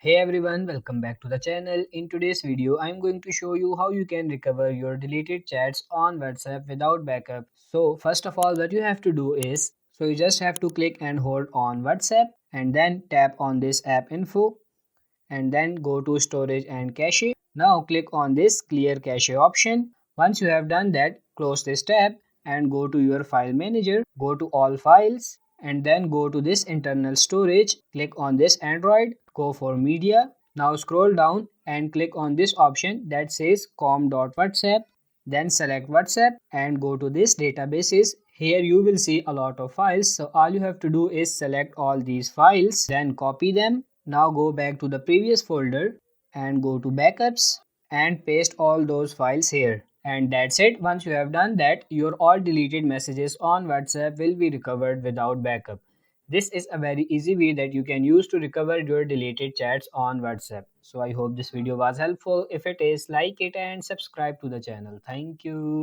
Hey everyone, welcome back to the channel. In today's video, I'm going to show you how you can recover your deleted chats on WhatsApp without backup. So first of all, what you have to do is, you just have to click and hold on WhatsApp and then tap on this app info and then go to storage and cache. Now click on this clear cache option. Once you have done that, close this tab and go to your file manager, go to all files and then go to this internal storage. Click on this Android, go for media. Now scroll down and click on this option that says com.whatsapp. Then select WhatsApp and go to this databases. Here you will see a lot of files. So all you have to do is select all these files, then copy them. Now go back to the previous folder and go to backups and paste all those files here. And that's it. Once you have done that, your all deleted messages on WhatsApp will be recovered without backup. This is a very easy way that you can use to recover your deleted chats on WhatsApp. So I hope this video was helpful. If it is, like it and subscribe to the channel. Thank you.